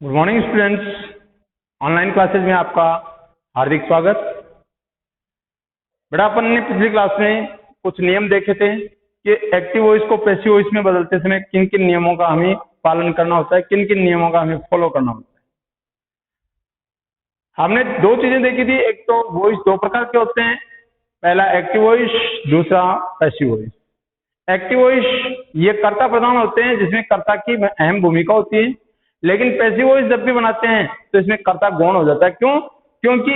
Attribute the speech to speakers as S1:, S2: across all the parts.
S1: Good morning students. Online classes में आपका हार्दिक स्वागत। बेटा, अपन ने पिछली क्लास में कुछ नियम देखे थे कि एक्टिव वॉइस को पैसिव वॉइस में बदलते समय किन किन नियमों का हमें पालन करना होता है, किन किन नियमों का हमें फॉलो करना होता है। हमने दो चीजें देखी थी। एक तो वॉइस दो प्रकार के होते हैं, पहला एक्टिव वॉइस, दूसरा पैसिव वॉइस। एक्टिव वॉइस ये कर्ता प्रधान होते हैं, जिसमें कर्ता की अहम भूमिका होती है। लेकिन पैसिव वॉइस जब भी बनाते हैं तो इसमें कर्ता गौण हो जाता है। क्यों? क्योंकि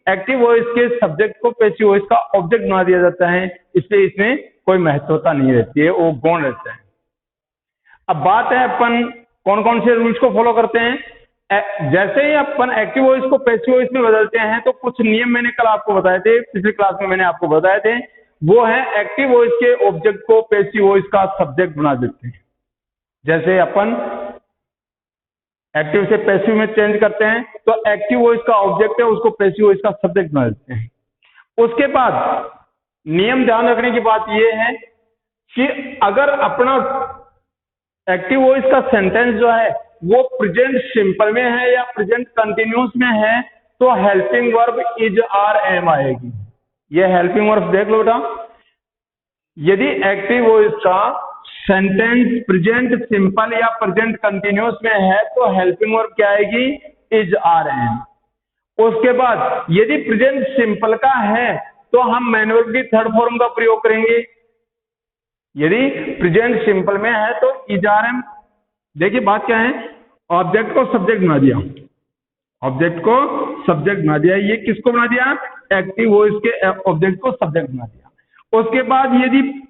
S1: एक्टिव वॉइस के सब्जेक्ट को पैसिव वॉइस का ऑब्जेक्ट बना दिया जाता है, इसलिए इसमें कोई महत्वता नहीं रहती है, वो गौण रहता है। अब बात है अपन कौन कौन से रूल्स को फॉलो करते हैं। जैसे ही अपन एक्टिव वॉइस को पैसिव वॉइस में बदलते हैं तो कुछ नियम मैंने कल आपको बताए थे, पिछली क्लास में मैंने आपको बताए थे। वो है एक्टिव वॉइस के ऑब्जेक्ट को पैसिव वॉइस का सब्जेक्ट बना देते हैं। जैसे अपन एक्टिव से पैसिव में चेंज करते हैं तो एक्टिव वॉइस का ऑब्जेक्ट है, उसको पैसिव वॉइस का सब्जेक्ट बना देते हैं। उसके बाद नियम ध्यान रखने की बात यह है कि अगर अपना एक्टिव वॉइस का सेंटेंस जो है वो प्रेजेंट सिंपल में है या प्रेजेंट कंटिन्यूस में है तो helping verb is are am आएगी। ये हेल्पिंग वर्ब देख लो बेटा। यदि एक्टिव वॉइस का सेंटेंस प्रेजेंट सिंपल या प्रेजेंट कंटिन्यूस में है तो हेल्पिंग वर्ब क्या आएगी? Is are am. उसके बाद यदि प्रेजेंट सिंपल का है तो हम मैन वर्ब की थर्ड फॉर्म का प्रयोग करेंगे। यदि प्रेजेंट सिंपल में है तो इज आर एम। देखिए बात क्या है, ऑब्जेक्ट को सब्जेक्ट बना दिया, ऑब्जेक्ट को सब्जेक्ट बना दिया। ये किसको बना दिया? एक्टिव वॉइस के ऑब्जेक्ट को सब्जेक्ट बना दिया। उसके बाद यदि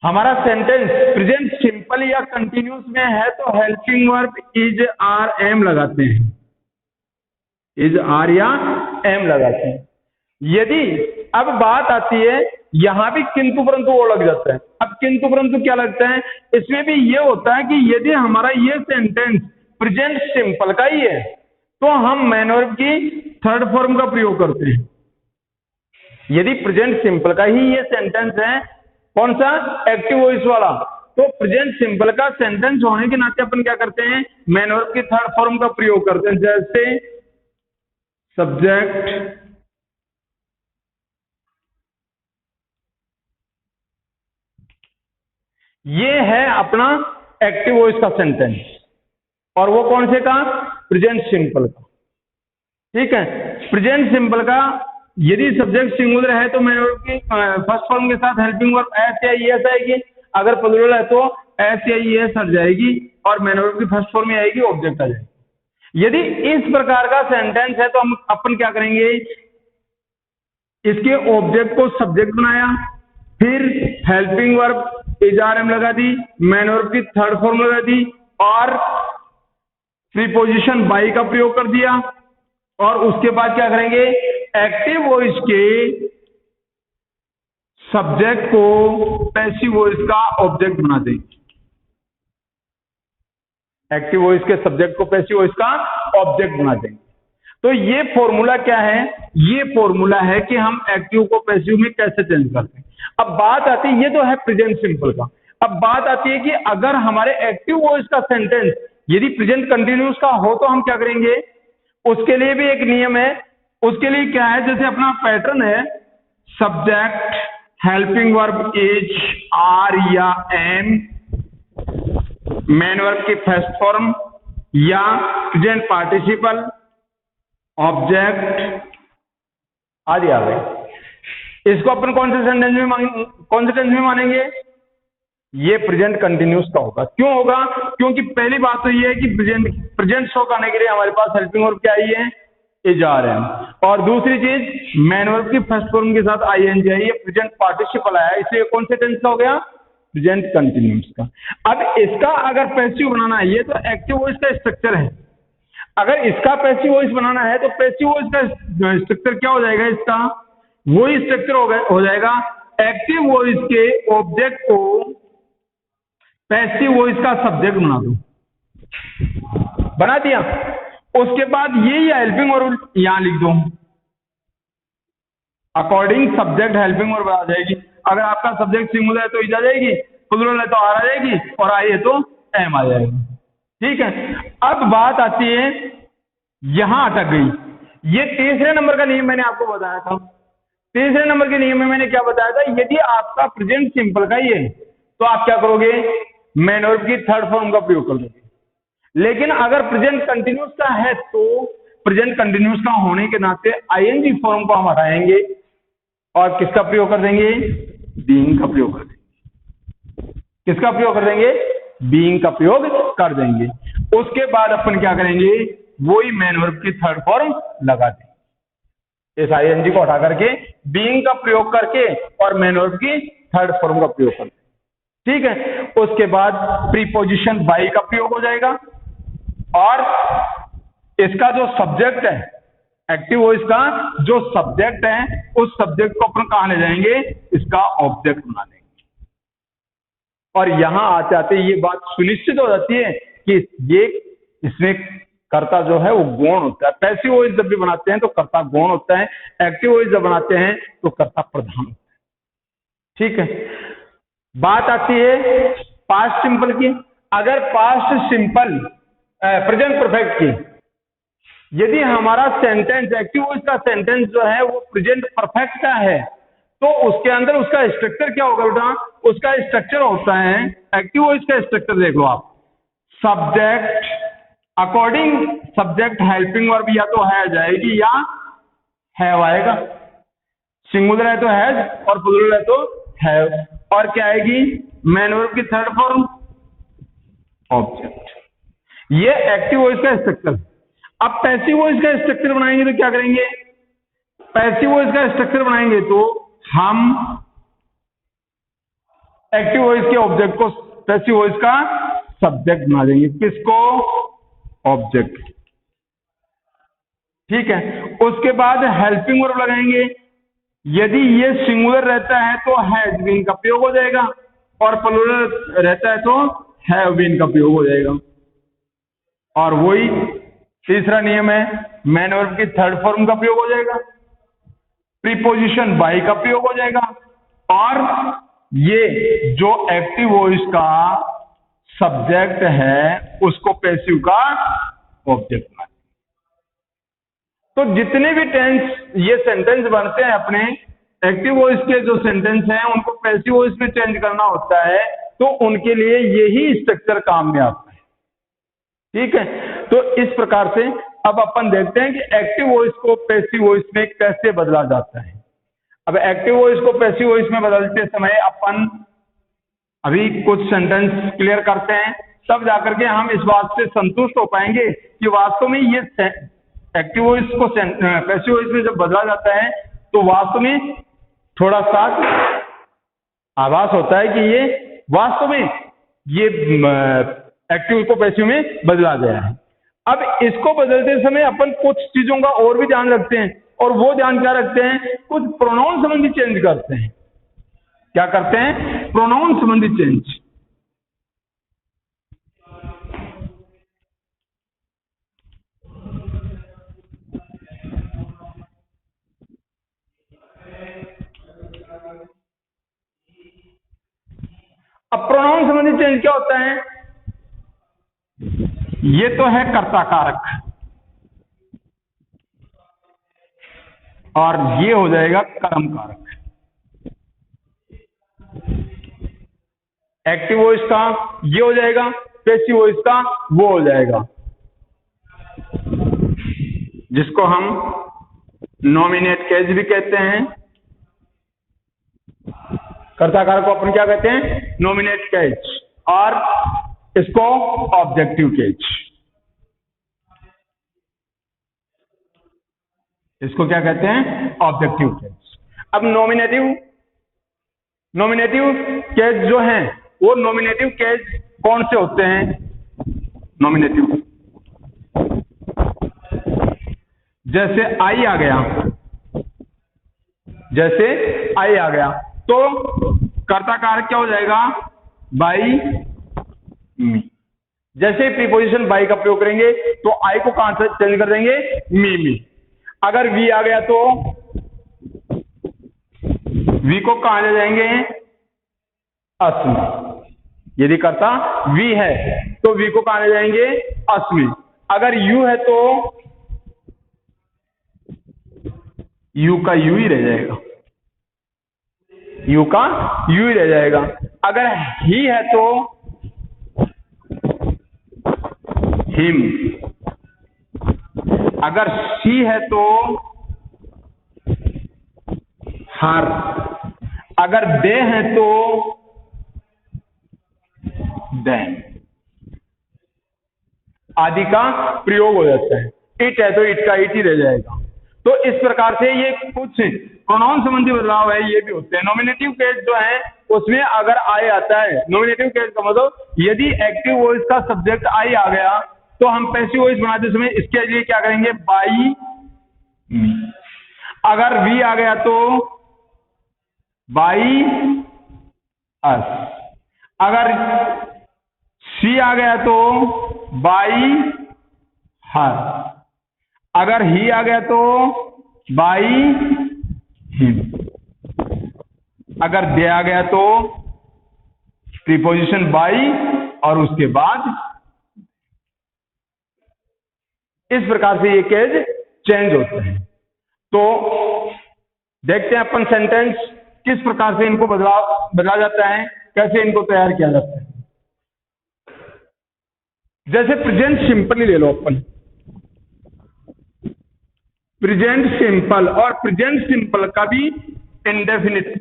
S1: हमारा सेंटेंस प्रेजेंट सिंपल या कंटिन्यूस में है तो helping verb is are am लगाते हैं, इज आर या एम लगाते हैं। यदि अब बात आती है यहां भी किंतु परंतु वो लग जाता है। अब किंतु परंतु क्या लगता है? इसमें भी ये होता है कि यदि हमारा ये सेंटेंस प्रेजेंट सिंपल का ही है तो हम मैन वर्ब की थर्ड फॉर्म का प्रयोग करते हैं। यदि प्रेजेंट सिंपल का ही ये सेंटेंस है, कौन सा? एक्टिव वॉइस वाला, तो प्रेजेंट सिंपल का सेंटेंस होने के नाते अपन क्या करते हैं? मैन वर्ब की थर्ड फॉर्म का प्रयोग करते हैं। जैसे सब्जेक्ट ये है अपना एक्टिव वॉइस का सेंटेंस, और वो कौन से का? प्रेजेंट सिंपल का। ठीक है, प्रेजेंट सिंपल का यदि सब्जेक्ट सिंगुलर है तो मैन वर्ब की फर्स्ट फॉर्म के साथ हेल्पिंग वर्ब एस या ईएस आएगी। अगर प्लूरल है तो एस या ईएस हट जाएगी और मैन वर्ब की फर्स्ट फॉर्म में आएगी, ऑब्जेक्ट आ जाएगी। यदि इस प्रकार का सेंटेंस है तो हम अपन क्या करेंगे? इसके ऑब्जेक्ट को सब्जेक्ट बनाया, फिर helping verb is are am लगा दी, मैन वर्ब की थर्ड फॉर्म लगा दी और प्रीपोजिशन बाई का प्रयोग कर दिया। और उसके बाद क्या करेंगे? एक्टिव वॉइस के सब्जेक्ट को पैसिव वॉइस का ऑब्जेक्ट बना देंगे। एक्टिव वॉइस के सब्जेक्ट को पैसिव वॉइस का ऑब्जेक्ट बना देंगे। तो ये फॉर्मूला क्या है? ये फॉर्मूला है कि हम एक्टिव को पैसिव में कैसे चेंज करते हैं। अब बात आती है, ये तो है प्रेजेंट सिंपल का। अब बात आती है कि अगर हमारे एक्टिव वॉइस का सेंटेंस यदि प्रेजेंट कंटिन्यूस का हो तो हम क्या करेंगे? उसके लिए भी एक नियम है। उसके लिए क्या है? जैसे अपना पैटर्न है subject helping verb is are या एम, मैन वर्ब की फर्स्ट फॉर्म या प्रेजेंट पार्टिसिपल, ऑब्जेक्ट आदि आ गए। इसको अपन कौन से सेंटेंस में मानेंगे? ये प्रेजेंट कंटिन्यूस का होगा। क्यों होगा? क्योंकि पहली बात तो ये है कि प्रेजेंट शो करने के लिए हमारे पास हेल्पिंग वर्ब क्या आई है? Is are am. और दूसरी चीज मैन वर्ब की फर्स्ट फॉर्म के साथ आईएनजी आई, ये प्रेजेंट पार्टिसिपल आया, इसलिए कौन से टेंस का हो गया? प्रेजेंट कंटिन्यूस का। अब इसका अगर पैसिव बनाना है, ये तो एक्टिव वॉइस का स्ट्रक्चर है, अगर इसका पैसिव वॉइस बनाना है तो पैसिव वॉइस का स्ट्रक्चर क्या हो जाएगा? इसका वही स्ट्रक्चर हो जाएगा एक्टिव वॉइस के ऑब्जेक्ट को पैसिव वॉइस का सब्जेक्ट बना दो। बना दिया। उसके बाद ये हेल्पिंग वर्ब यहां लिख दो, अकॉर्डिंग सब्जेक्ट हेल्पिंग वर्ब आ जाएगी। अगर आपका सब्जेक्ट सिंगुलर है तो इज आ जाएगी, प्लूरल है तो आर आ जाएगी और आई है तो एम आ जाएगी। ठीक है। अब बात आती है, यहां अटक गई। ये तीसरे नंबर का नियम मैंने आपको बताया था। तीसरे नंबर के नियम में मैंने क्या बताया था, यदि आपका प्रेजेंट सिंपल का ही है तो आप क्या करोगे, मेन वर्ब की थर्ड फॉर्म का प्रयोग कर दोगे। लेकिन अगर प्रेजेंट कंटिन्यूस का है तो प्रेजेंट कंटिन्यूस का होने के नाते आईएनजी फॉर्म को हम हटाएंगे और किसका प्रयोग कर देंगे, बीइंग का प्रयोग कर देंगे। किसका प्रयोग कर देंगे, बीइंग का प्रयोग कर देंगे। उसके बाद अपन क्या करेंगे, वही मेन वर्ब की थर्ड फॉर्म लगा देंगे। इस आईएनजी को हटा करके बीइंग का प्रयोग करके और मेन वर्ब की थर्ड फॉर्म का प्रयोग करते हैं। ठीक है। उसके बाद प्रीपोजिशन बाई का प्रयोग हो जाएगा और इसका जो सब्जेक्ट है, एक्टिव वॉइस का जो सब्जेक्ट है, उस सब्जेक्ट को अपन कहां ले जाएंगे, इसका ऑब्जेक्ट बना देंगे। और यहां आते आते ये बात सुनिश्चित हो जाती है कि ये इसमें कर्ता जो है वो गौण होता है। पैसिव वॉइस जब भी बनाते हैं तो कर्ता गौण होता है, एक्टिव वॉइस जब बनाते हैं तो कर्ता प्रधान होता है। ठीक है। बात आती है पास्ट सिंपल की। अगर पास्ट सिंपल प्रेजेंट परफेक्ट की, यदि हमारा सेंटेंस एक्टिव वॉइस का सेंटेंस जो है वो प्रेजेंट परफेक्ट का है तो उसके अंदर उसका स्ट्रक्चर क्या होगा बेटा, उसका स्ट्रक्चर होता है, एक्टिव वॉइस का स्ट्रक्चर देख लो आप, subject according subject helping verb या तो है जाएगी या हैव आएगा। सिंगुलर है तो हैज और प्लूरल है तो हैव, और क्या आएगी, मेन वर्ब की थर्ड फॉर्म ऑब्जेक्ट। ये एक्टिव वॉइस का स्ट्रक्चर। अब पैसिव वॉइस का स्ट्रक्चर बनाएंगे तो क्या करेंगे, पैसिव वॉइस का स्ट्रक्चर बनाएंगे तो हम एक्टिव वॉइस के ऑब्जेक्ट को पैसिव वॉइस का सब्जेक्ट बना देंगे। किसको, ऑब्जेक्ट। ठीक है। उसके बाद हेल्पिंग वर्ब लगाएंगे। यदि ये सिंगुलर रहता है तो हैज बीन का प्रयोग हो जाएगा और प्लूरल रहता है तो हैव बीन का प्रयोग हो जाएगा। और वही तीसरा नियम है, मेन वर्ब की थर्ड फॉर्म का प्रयोग हो जाएगा, प्रीपोजिशन बाई का प्रयोग हो जाएगा और ये जो एक्टिव वॉइस का सब्जेक्ट है उसको पैसिव का ऑब्जेक्ट बना। तो जितने भी टेंस ये सेंटेंस बनते हैं अपने एक्टिव वॉइस के जो सेंटेंस हैं उनको पैसिव वॉइस में चेंज करना होता है तो उनके लिए यही स्ट्रक्चर काम में आता है। ठीक है। तो इस प्रकार से अब अपन देखते हैं कि एक्टिव वॉइस को पैसिव वॉइस में कैसे बदला जाता है। अब एक्टिव वॉइस को पैसिव वॉइस में बदलते समय अपन अभी कुछ सेंटेंस क्लियर करते हैं, तब जाकर के हम इस बात से संतुष्ट हो पाएंगे कि वास्तव में ये एक्टिव वॉइस को पैसिव वॉइस में जब बदला जाता है तो वास्तव में थोड़ा सा आभास होता है कि ये वास्तव में ये एक्टिव को पैसिव में बदला गया है। अब इसको बदलते समय अपन कुछ चीजों का और भी ध्यान रखते हैं, और वो ध्यान क्या रखते हैं, कुछ प्रोनाउन संबंधी चेंज करते हैं। क्या करते हैं, प्रोनाउन संबंधी चेंज। अब प्रोनाउन संबंधी चेंज क्या होता है, ये तो है कर्ता कारक और ये हो जाएगा कर्म कारक। एक्टिव वॉइस का ये हो जाएगा, पैसिव वॉइस का वो हो जाएगा, जिसको हम नॉमिनेट केज भी कहते हैं। कर्ता कारक को अपन क्या कहते हैं, नॉमिनेट केज, और इसको ऑब्जेक्टिव केज। इसको क्या कहते हैं, ऑब्जेक्टिव केज। अब नॉमिनेटिव केज जो हैं वो नॉमिनेटिव केज कौन से होते हैं, नॉमिनेटिव जैसे आई आ गया, जैसे आई आ गया तो कर्ता कारक क्या हो जाएगा, बाई मी। जैसे प्रीपोजिशन बाई का प्रयोग करेंगे तो आई को कहां से चेंज कर देंगे, मी में। अगर वी आ गया तो वी को कहां ले जाएंगे, अस में। यदि कर्ता वी है तो वी को कहा ले जाएंगे अस्वी। अगर यू है तो यू का यू ही रह जाएगा, यू का यू ही रह जाएगा। अगर ही है तो हिम, अगर शी है तो हर, अगर दे है तो देम आदि का प्रयोग हो जाता है। इट है तो इट का इट ही रह जाएगा। तो इस प्रकार से ये कुछ प्रोनाउन संबंधी बदलाव है, ये भी होते हैं। नॉमिनेटिव केस जो है उसमें अगर आई आता है, नॉमिनेटिव केस का मतलब यदि एक्टिव वॉइस का सब्जेक्ट आई आ गया तो हम पैसिव वॉइस बनाते समय इसके लिए क्या करेंगे, बाई मी। अगर वी आ गया तो बाई अस, अगर शी आ गया तो बाई हर, अगर ही आ गया तो बाई हिम, अगर दे आ गया तो प्रीपोजिशन बाई और उसके बाद। इस प्रकार से ये केस चेंज होते हैं। तो देखते हैं अपन सेंटेंस किस प्रकार से इनको बदला जाता है, कैसे इनको तैयार किया जाता है। जैसे प्रेजेंट सिंपल ही ले लो अपन, प्रेजेंट सिंपल और प्रेजेंट सिंपल का भी इंडेफिनिट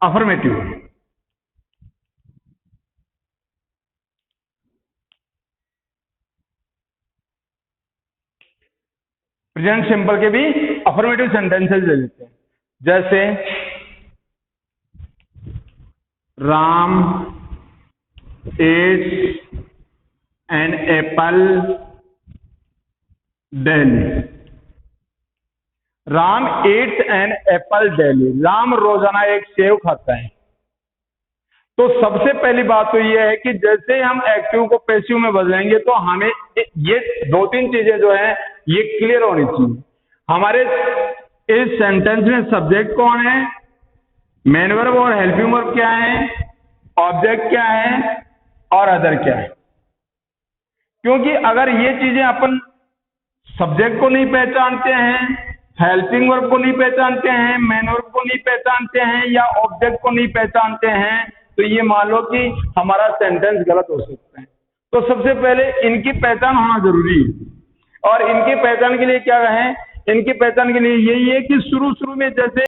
S1: अफर्मेटिव। प्रेजेंट सिंपल के भी अफर्मेटिव सेंटेंसेस ले लेते हैं। जैसे Ram eats an apple daily, Ram eats an apple daily, Ram रोजाना एक सेव खाता है। तो सबसे पहली बात तो यह है कि जैसे हम एक्टिव को पैसिव में बदलेंगे तो हमें ये दो तीन चीजें जो है ये क्लियर होनी चाहिए। हमारे इस सेंटेंस में सब्जेक्ट कौन है, मेन वर्ब और हेल्पिंग वर्ब क्या है, ऑब्जेक्ट क्या है और अदर क्या है। क्योंकि अगर ये चीजें अपन सब्जेक्ट को नहीं पहचानते हैं, हेल्पिंग वर्ब को नहीं पहचानते हैं, मेन वर्ब को नहीं पहचानते हैं या ऑब्जेक्ट को नहीं पहचानते हैं तो ये मान लो कि हमारा सेंटेंस गलत हो सकता है। तो सबसे पहले इनकी पहचान होना जरूरी है। और इनकी पहचान के लिए क्या है, इनकी पहचान के लिए यही है कि शुरू में जैसे